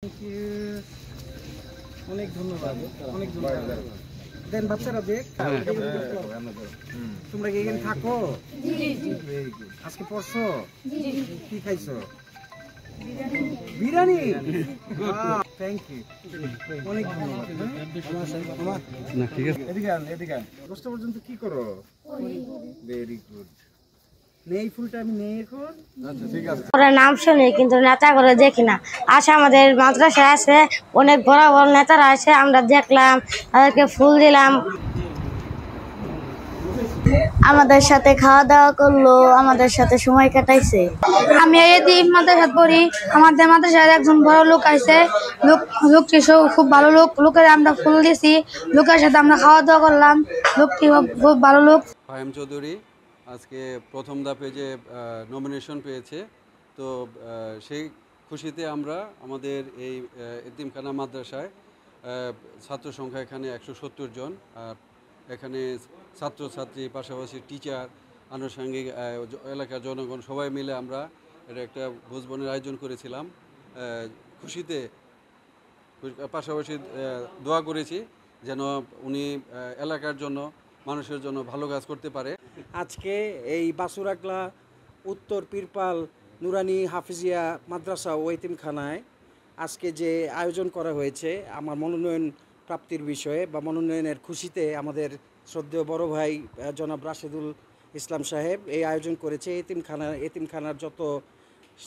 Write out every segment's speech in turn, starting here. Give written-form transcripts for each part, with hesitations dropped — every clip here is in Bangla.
থ্যাংক ইউ, অনেক ধন্যবাদ, অনেক ধন্যবাদ। দেন বাচ্চারা দেখ, তোমরা কি এখানে থাকো? আজকে পড়ছো? কি খাইছো? বিরিয়ানি। থ্যাংক ইউ, অনেক ধন্যবাদ। এদিকে আন, এদিকে আন। 10টা পর্যন্ত কি করো? Very good. নেই ফুল টাইম নেই এখন? আচ্ছা ঠিক আছে। ওরা নাম শুনি কিন্তু নেতা করে দেখি না। আসে আমাদের মাদ্রাসায় আছে, অনেক বড় বড় নেতারা আছে, আমরা দেখলাম, তাদেরকে ফুল দিলাম, আমাদের সাথে খাওয়া দাওয়া করলো, আমাদের সাথে সময় কাটাইছে। আমি এই মাদ্রাসায় পড়ি, আমাদের মাদ্রাসায় একজন বড় লোক আছে, লোকটি খুব ভালো লোক, লোকের আমরা ফুল দিয়েছি, লোকের সাথে আমরা খাওয়া দাওয়া করলাম, লোকটি খুব ভালো লোক। ফাহিম চৌধুরী আজকে প্রথম ধাপে যে নমিনেশন পেয়েছে, তো সেই খুশিতে আমরা আমাদের এই এতিমখানা মাদ্রাসায় ছাত্র সংখ্যা এখানে 170 জন, আর এখানে ছাত্রছাত্রী পাশাপাশি টিচার, আনুষঙ্গিক এলাকার জনগণ সবাই মিলে আমরা এটা একটা ভোজবনের আয়োজন করেছিলাম। খুশিতে পাশাপাশি দোয়া করেছি যেন উনি এলাকার জন্য, মানুষের জন্য ভালো কাজ করতে পারে। আজকে এই বাসুরাকলা উত্তর পীরপাল নুরানি হাফিজিয়া মাদ্রাসা ও এতিমখানায় আজকে যে আয়োজন করা হয়েছে আমার মনোনয়ন প্রাপ্তির বিষয়ে বা মনোনয়নের খুশিতে, আমাদের শ্রদ্ধেয় বড় ভাই জনাব রাশেদুল ইসলাম সাহেব এই আয়োজন করেছে। এতিমখানার যত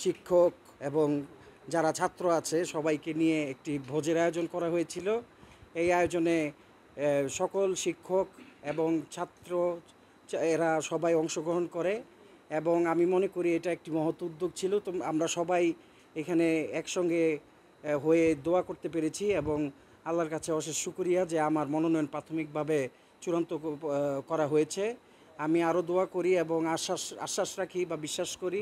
শিক্ষক এবং যারা ছাত্র আছে সবাইকে নিয়ে একটি ভোজের আয়োজন করা হয়েছিল। এই আয়োজনে সকল শিক্ষক এবং ছাত্র এরা সবাই অংশগ্রহণ করে এবং আমি মনে করি এটা একটি মহৎ উদ্যোগ ছিল। তো আমরা সবাই এখানে একসঙ্গে হয়ে দোয়া করতে পেরেছি এবং আল্লাহর কাছে অশেষ শুকরিয়া যে আমার মনোনয়ন প্রাথমিকভাবে চূড়ান্ত করা হয়েছে। আমি আরও দোয়া করি এবং আশ্বাস রাখি বা বিশ্বাস করি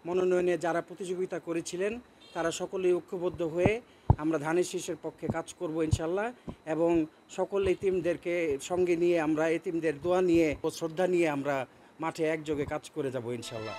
মনোনয়নে যারা প্রতিযোগিতা করেছিলেন তারা সকলেই ঐক্যবদ্ধ হয়ে আমরা ধানের শীষের পক্ষে কাজ করব ইনশাল্লাহ, এবং সকল এতিমদেরকে সঙ্গে নিয়ে আমরা এতিমদের দোয়া নিয়ে ও শ্রদ্ধা নিয়ে আমরা মাঠে একযোগে কাজ করে যাব ইনশাল্লাহ।